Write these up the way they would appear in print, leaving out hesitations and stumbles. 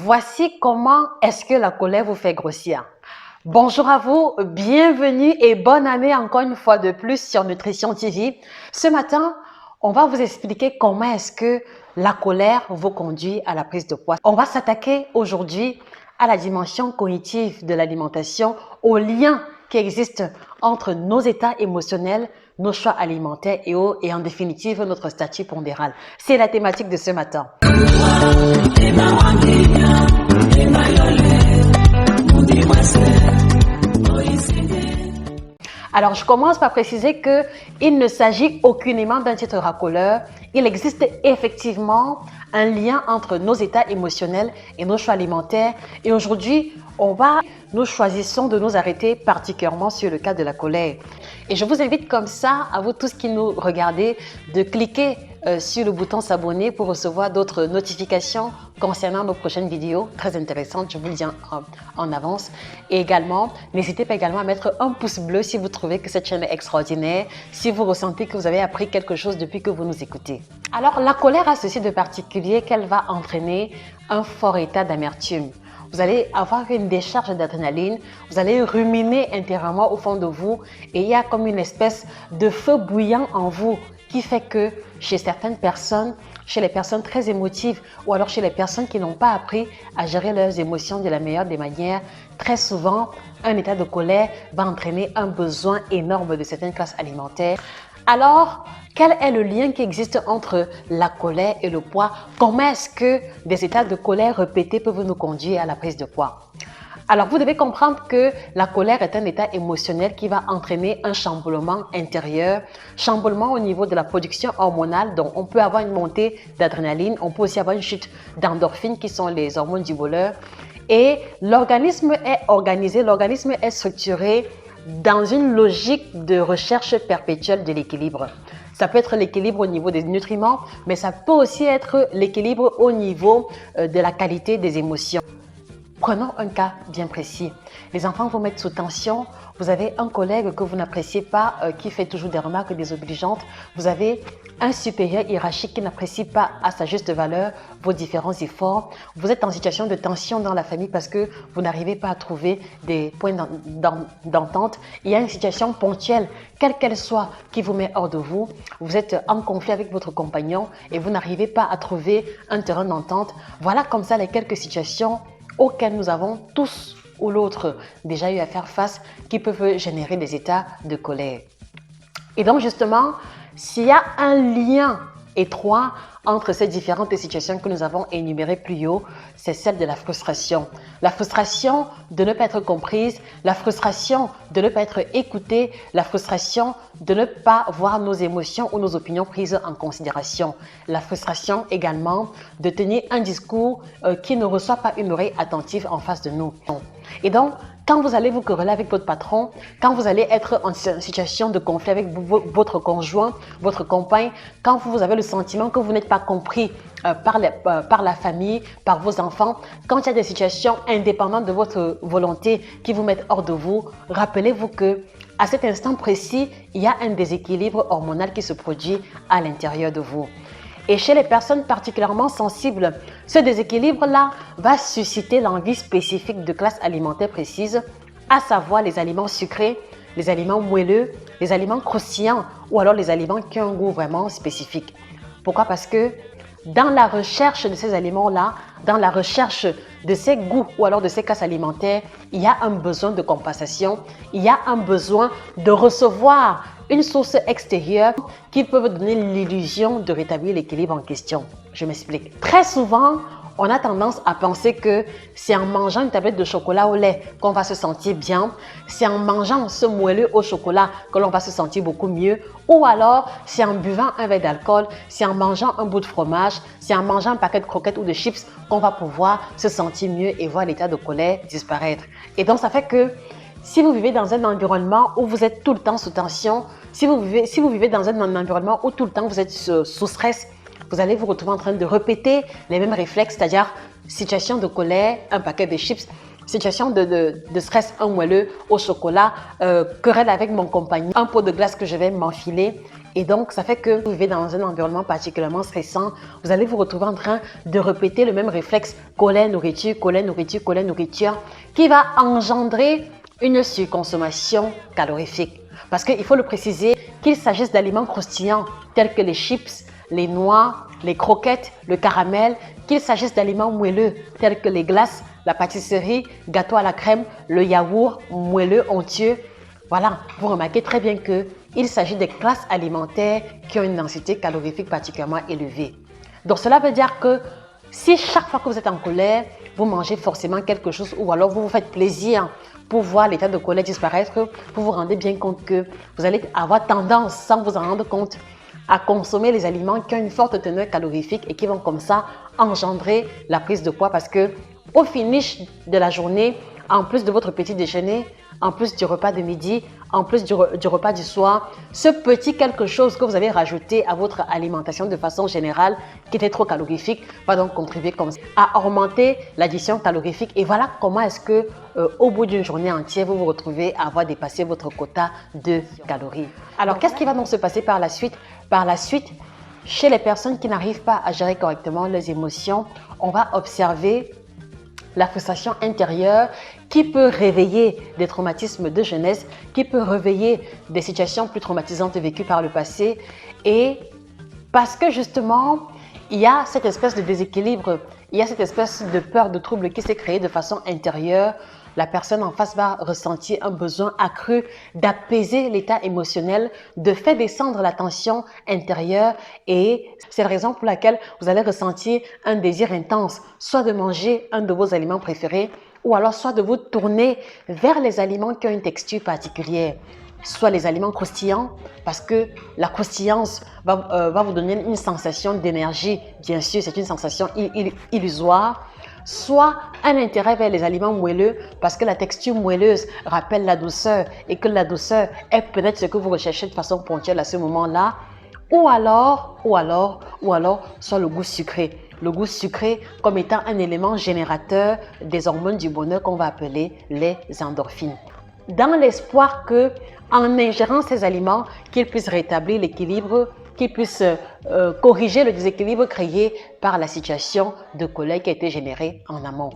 Voici comment est-ce que la colère vous fait grossir. Bonjour à vous, bienvenue et bonne année encore une fois de plus sur Nutrition TV. Ce matin, on va vous expliquer comment est-ce que la colère vous conduit à la prise de poids. On va s'attaquer aujourd'hui à la dimension cognitive de l'alimentation, au lien qui existe entre nos états émotionnels, nos choix alimentaires et en définitive notre statut pondéral. C'est la thématique de ce matin. Alors, je commence par préciser qu'il ne s'agit aucunement d'un titre racoleur. Il existe effectivement un lien entre nos états émotionnels et nos choix alimentaires. Et aujourd'hui, nous choisissons de nous arrêter particulièrement sur le cas de la colère. Et je vous invite comme ça, à vous tous qui nous regardez, de cliquer sur le bouton s'abonner pour recevoir d'autres notifications concernant nos prochaines vidéos très intéressantes, je vous le dis en avance. Et également, n'hésitez pas également à mettre un pouce bleu si vous trouvez que cette chaîne est extraordinaire, si vous ressentez que vous avez appris quelque chose depuis que vous nous écoutez. Alors, la colère a ceci de particulier qu'elle va entraîner un fort état d'amertume. Vous allez avoir une décharge d'adrénaline, vous allez ruminer intérieurement au fond de vous et il y a comme une espèce de feu bouillant en vous qui fait que chez certaines personnes, chez les personnes très émotives ou alors chez les personnes qui n'ont pas appris à gérer leurs émotions de la meilleure des manières, très souvent, un état de colère va entraîner un besoin énorme de certaines classes alimentaires. Alors, quel est le lien qui existe entre la colère et le poids? Comment est-ce que des états de colère répétés peuvent nous conduire à la prise de poids? Alors, vous devez comprendre que la colère est un état émotionnel qui va entraîner un chamboulement intérieur, chamboulement au niveau de la production hormonale. Donc, on peut avoir une montée d'adrénaline, on peut aussi avoir une chute d'endorphines qui sont les hormones du bonheur. Et l'organisme est organisé, l'organisme est structuré dans une logique de recherche perpétuelle de l'équilibre. Ça peut être l'équilibre au niveau des nutriments, mais ça peut aussi être l'équilibre au niveau de la qualité des émotions. Prenons un cas bien précis. Les enfants vous mettent sous tension. Vous avez un collègue que vous n'appréciez pas, qui fait toujours des remarques désobligeantes. Vous avez un supérieur hiérarchique qui n'apprécie pas à sa juste valeur vos différents efforts. Vous êtes en situation de tension dans la famille parce que vous n'arrivez pas à trouver des points d'entente. Il y a une situation ponctuelle, quelle qu'elle soit, qui vous met hors de vous. Vous êtes en conflit avec votre compagnon et vous n'arrivez pas à trouver un terrain d'entente. Voilà comme ça les quelques situations auxquelles nous avons tous ou l'autre déjà eu à faire face, qui peuvent générer des états de colère. Et donc justement, s'il y a un lien étroit entre ces différentes situations que nous avons énumérées plus haut, c'est celle de la frustration. La frustration de ne pas être comprise, la frustration de ne pas être écoutée, la frustration de ne pas voir nos émotions ou nos opinions prises en considération. La frustration également de tenir un discours qui ne reçoit pas une oreille attentive en face de nous. Et donc, quand vous allez vous quereller avec votre patron, quand vous allez être en situation de conflit avec votre conjoint, votre compagne, quand vous avez le sentiment que vous n'êtes pas compris par la famille, par vos enfants, quand il y a des situations indépendantes de votre volonté qui vous mettent hors de vous, rappelez-vous que à cet instant précis, il y a un déséquilibre hormonal qui se produit à l'intérieur de vous. Et chez les personnes particulièrement sensibles, ce déséquilibre-là va susciter l'envie spécifique de classes alimentaires précises, à savoir les aliments sucrés, les aliments moelleux, les aliments croustillants ou alors les aliments qui ont un goût vraiment spécifique. Pourquoi? Parce que dans la recherche de ces aliments-là, dans la recherche de ces goûts ou alors de ces classes alimentaires, il y a un besoin de compensation, il y a un besoin de recevoir une source extérieure qui peut vous donner l'illusion de rétablir l'équilibre en question. Je m'explique. Très souvent, on a tendance à penser que c'est en mangeant une tablette de chocolat au lait qu'on va se sentir bien, c'est en mangeant ce moelleux au chocolat que l'on va se sentir beaucoup mieux, ou alors c'est en buvant un verre d'alcool, c'est en mangeant un bout de fromage, c'est en mangeant un paquet de croquettes ou de chips qu'on va pouvoir se sentir mieux et voir l'état de colère disparaître. Et donc ça fait que si vous vivez dans un environnement où vous êtes tout le temps sous tension, si vous vivez dans un environnement où tout le temps vous êtes sous stress, vous allez vous retrouver en train de répéter les mêmes réflexes, c'est-à-dire situation de colère, un paquet de chips, situation de stress, un moelleux au chocolat, querelle avec mon compagnon, un pot de glace que je vais m'enfiler. Et donc, ça fait que vous vivez dans un environnement particulièrement stressant. Vous allez vous retrouver en train de répéter le même réflexe colère, nourriture, colère, nourriture, colère, nourriture, qui va engendrer une surconsommation calorifique. Parce qu'il faut le préciser, qu'il s'agisse d'aliments croustillants tels que les chips, les noix, les croquettes, le caramel, qu'il s'agisse d'aliments moelleux tels que les glaces, la pâtisserie, gâteau à la crème, le yaourt moelleux, onctueux. Voilà, vous remarquez très bien qu'il s'agit des classes alimentaires qui ont une densité calorifique particulièrement élevée. Donc cela veut dire que si chaque fois que vous êtes en colère, vous mangez forcément quelque chose ou alors vous vous faites plaisir pour voir l'état de colère disparaître, vous vous rendez bien compte que vous allez avoir tendance, sans vous en rendre compte, à consommer les aliments qui ont une forte teneur calorifique et qui vont comme ça engendrer la prise de poids parce que au finish de la journée, en plus de votre petit déjeuner, en plus du repas de midi, en plus du repas du soir, ce petit quelque chose que vous avez rajouté à votre alimentation de façon générale, qui était trop calorifique, va donc contribuer comme ça à augmenter l'addition calorifique. Et voilà comment est-ce que au bout d'une journée entière, vous vous retrouvez à avoir dépassé votre quota de calories. Alors, qu'est-ce qui va donc se passer par la suite? Par la suite, chez les personnes qui n'arrivent pas à gérer correctement leurs émotions, on va observer la frustration intérieure qui peut réveiller des traumatismes de jeunesse, qui peut réveiller des situations plus traumatisantes vécues par le passé. Et parce que justement, il y a cette espèce de déséquilibre, il y a cette espèce de peur, de trouble qui s'est créée de façon intérieure, la personne en face va ressentir un besoin accru d'apaiser l'état émotionnel, de faire descendre la tension intérieure et c'est la raison pour laquelle vous allez ressentir un désir intense, soit de manger un de vos aliments préférés ou alors soit de vous tourner vers les aliments qui ont une texture particulière. Soit les aliments croustillants, parce que la croustillance va vous donner une sensation d'énergie. Bien sûr, c'est une sensation illusoire. Soit un intérêt vers les aliments moelleux, parce que la texture moelleuse rappelle la douceur et que la douceur est peut-être ce que vous recherchez de façon ponctuelle à ce moment-là. Ou alors, soit le goût sucré. Le goût sucré comme étant un élément générateur des hormones du bonheur qu'on va appeler les endorphines. Dans l'espoir que, en ingérant ces aliments, qu'ils puissent rétablir l'équilibre, qu'ils puissent corriger le déséquilibre créé par la situation de colère qui a été générée en amont.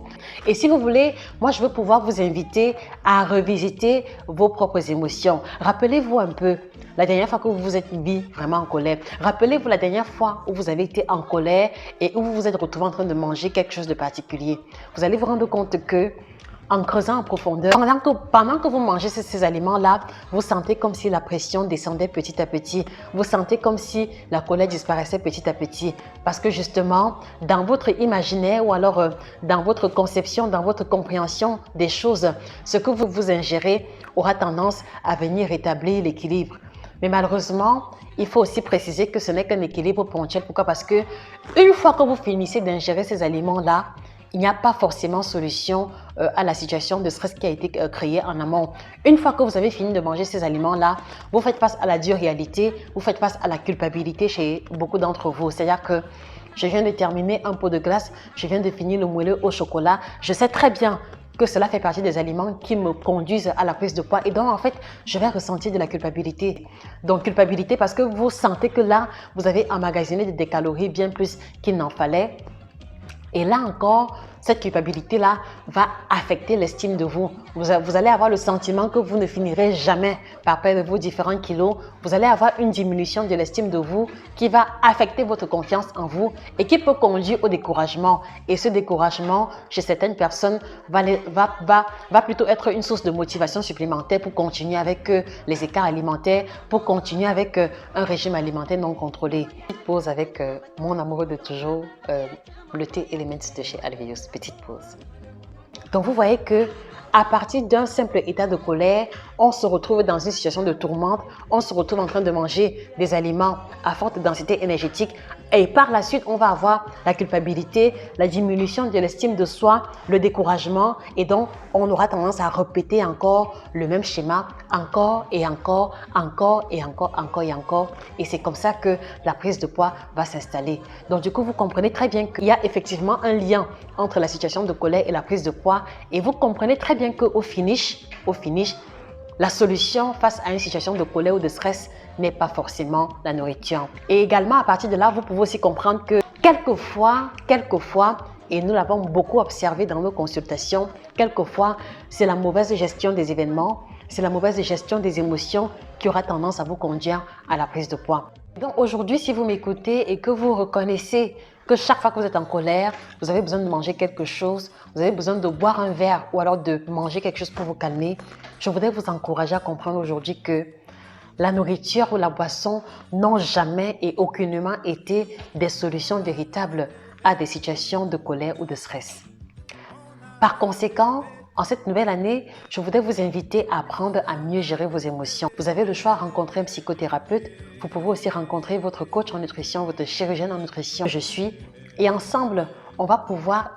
Et si vous voulez, moi je veux pouvoir vous inviter à revisiter vos propres émotions. Rappelez-vous un peu la dernière fois que vous vous êtes mis vraiment en colère. Rappelez-vous la dernière fois où vous avez été en colère et où vous vous êtes retrouvé en train de manger quelque chose de particulier. Vous allez vous rendre compte que en creusant en profondeur, pendant que vous mangez ces aliments-là, vous sentez comme si la pression descendait petit à petit. Vous sentez comme si la colère disparaissait petit à petit. Parce que justement, dans votre imaginaire ou alors dans votre conception, dans votre compréhension des choses, ce que vous ingérez aura tendance à venir rétablir l'équilibre. Mais malheureusement, il faut aussi préciser que ce n'est qu'un équilibre ponctuel. Pourquoi? Parce que une fois que vous finissez d'ingérer ces aliments-là, il n'y a pas forcément solution à la situation de stress qui a été créée en amont. Une fois que vous avez fini de manger ces aliments-là, vous faites face à la dure réalité, vous faites face à la culpabilité chez beaucoup d'entre vous. C'est-à-dire que je viens de terminer un pot de glace, je viens de finir le moelleux au chocolat. Je sais très bien que cela fait partie des aliments qui me conduisent à la prise de poids. Et donc, en fait, je vais ressentir de la culpabilité. Donc, culpabilité parce que vous sentez que là, vous avez emmagasiné des calories bien plus qu'il n'en fallait. Et là encore, cette culpabilité-là va affecter l'estime de vous. Vous allez avoir le sentiment que vous ne finirez jamais par perdre vos différents kilos. Vous allez avoir une diminution de l'estime de vous qui va affecter votre confiance en vous et qui peut conduire au découragement. Et ce découragement, chez certaines personnes, va plutôt être une source de motivation supplémentaire pour continuer avec les écarts alimentaires, pour continuer avec un régime alimentaire non contrôlé. Petite pause avec mon amoureux de toujours, le Thé Elements de chez Alvéus. Petite pause. Donc vous voyez que à partir d'un simple état de colère, on se retrouve dans une situation de tourmente, on se retrouve en train de manger des aliments à forte densité énergétique et par la suite, on va avoir la culpabilité, la diminution de l'estime de soi, le découragement et donc on aura tendance à répéter encore le même schéma encore et encore, encore et encore, encore et encore et c'est comme ça que la prise de poids va s'installer. Donc du coup, vous comprenez très bien qu'il y a effectivement un lien entre la situation de colère et la prise de poids et vous comprenez très bien qu'au finish, la solution face à une situation de colère ou de stress n'est pas forcément la nourriture. Et également, à partir de là, vous pouvez aussi comprendre que quelquefois, et nous l'avons beaucoup observé dans nos consultations, quelquefois, c'est la mauvaise gestion des événements, c'est la mauvaise gestion des émotions qui aura tendance à vous conduire à la prise de poids. Donc aujourd'hui, si vous m'écoutez et que vous reconnaissez que chaque fois que vous êtes en colère, vous avez besoin de manger quelque chose, vous avez besoin de boire un verre ou alors de manger quelque chose pour vous calmer, je voudrais vous encourager à comprendre aujourd'hui que la nourriture ou la boisson n'ont jamais et aucunement été des solutions véritables à des situations de colère ou de stress. Par conséquent, en cette nouvelle année, je voudrais vous inviter à apprendre à mieux gérer vos émotions. Vous avez le choix de rencontrer un psychothérapeute. Vous pouvez aussi rencontrer votre coach en nutrition, votre chirurgien en nutrition. Je suis. Et ensemble, on va pouvoir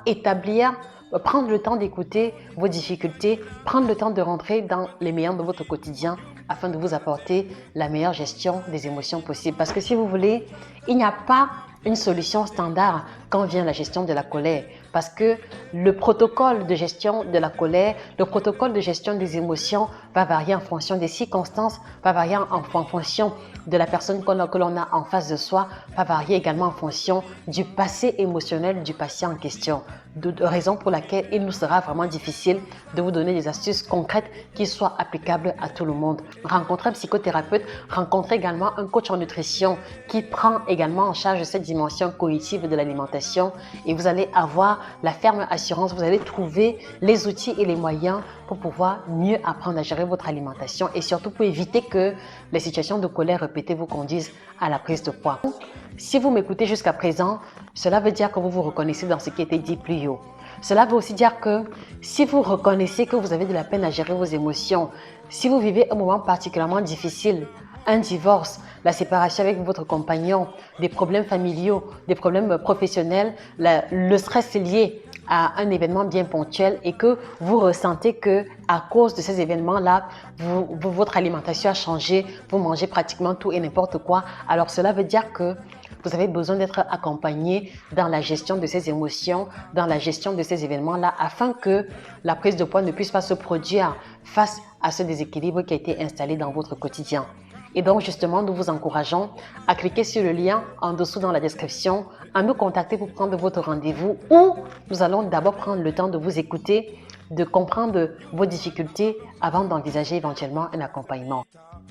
prendre le temps d'écouter vos difficultés, prendre le temps de rentrer dans les meilleurs de votre quotidien afin de vous apporter la meilleure gestion des émotions possible. Parce que si vous voulez, il n'y a pas une solution standard quand vient la gestion de la colère. Parce que le protocole de gestion de la colère, le protocole de gestion des émotions va varier en fonction des circonstances, va varier en fonction de la personne que l'on a en face de soi, va varier également en fonction du passé émotionnel du patient en question. Raison pour laquelle il nous sera vraiment difficile de vous donner des astuces concrètes qui soient applicables à tout le monde. Rencontrez un psychothérapeute, rencontrez également un coach en nutrition qui prend également en charge cette dimension cognitive de l'alimentation et vous allez avoir la ferme assurance, vous allez trouver les outils et les moyens pour pouvoir mieux apprendre à gérer votre alimentation et surtout pour éviter que les situations de colère répétées vous conduisent à la prise de poids. Si vous m'écoutez jusqu'à présent, cela veut dire que vous vous reconnaissez dans ce qui a été dit plus haut. Cela veut aussi dire que si vous reconnaissez que vous avez de la peine à gérer vos émotions, si vous vivez un moment particulièrement difficile, un divorce, la séparation avec votre compagnon, des problèmes familiaux, des problèmes professionnels, le stress lié à un événement bien ponctuel et que vous ressentez que à cause de ces événements-là, votre alimentation a changé, vous mangez pratiquement tout et n'importe quoi, alors cela veut dire que vous avez besoin d'être accompagné dans la gestion de ces émotions, dans la gestion de ces événements-là, afin que la prise de poids ne puisse pas se produire face à ce déséquilibre qui a été installé dans votre quotidien. Et donc, justement, nous vous encourageons à cliquer sur le lien en dessous dans la description, à nous contacter pour prendre votre rendez-vous où nous allons d'abord prendre le temps de vous écouter, de comprendre vos difficultés avant d'envisager éventuellement un accompagnement.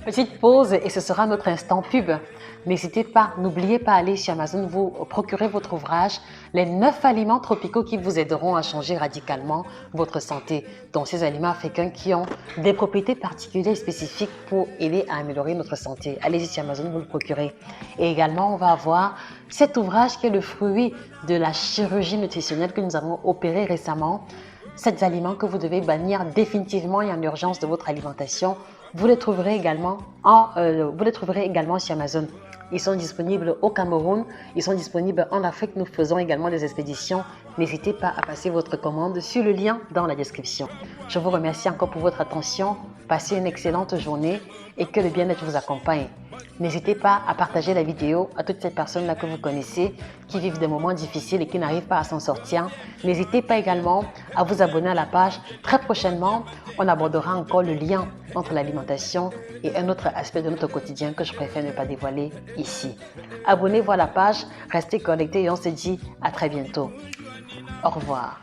Petite pause et ce sera notre instant pub. N'hésitez pas, n'oubliez pas d'aller sur Amazon, vous procurer votre ouvrage, les 9 aliments tropicaux qui vous aideront à changer radicalement votre santé. Donc ces aliments africains qui ont des propriétés particulières et spécifiques pour aider à améliorer notre santé. Allez-y sur Amazon, vous le procurez. Et également, on va avoir cet ouvrage qui est le fruit de la chirurgie nutritionnelle que nous avons opéré récemment. Ces aliments que vous devez bannir définitivement et en urgence de votre alimentation, vous les trouverez également sur Amazon. Ils sont disponibles au Cameroun, ils sont disponibles en Afrique. Nous faisons également des expéditions. N'hésitez pas à passer votre commande sur le lien dans la description. Je vous remercie encore pour votre attention. Passez une excellente journée et que le bien-être vous accompagne. N'hésitez pas à partager la vidéo à toutes ces personnes-là que vous connaissez qui vivent des moments difficiles et qui n'arrivent pas à s'en sortir. N'hésitez pas également à vous abonner à la page. Très prochainement, on abordera encore le lien entre l'alimentation et un autre aspect de notre quotidien que je préfère ne pas dévoiler ici. Abonnez-vous à la page, restez connectés et on se dit à très bientôt. Au revoir.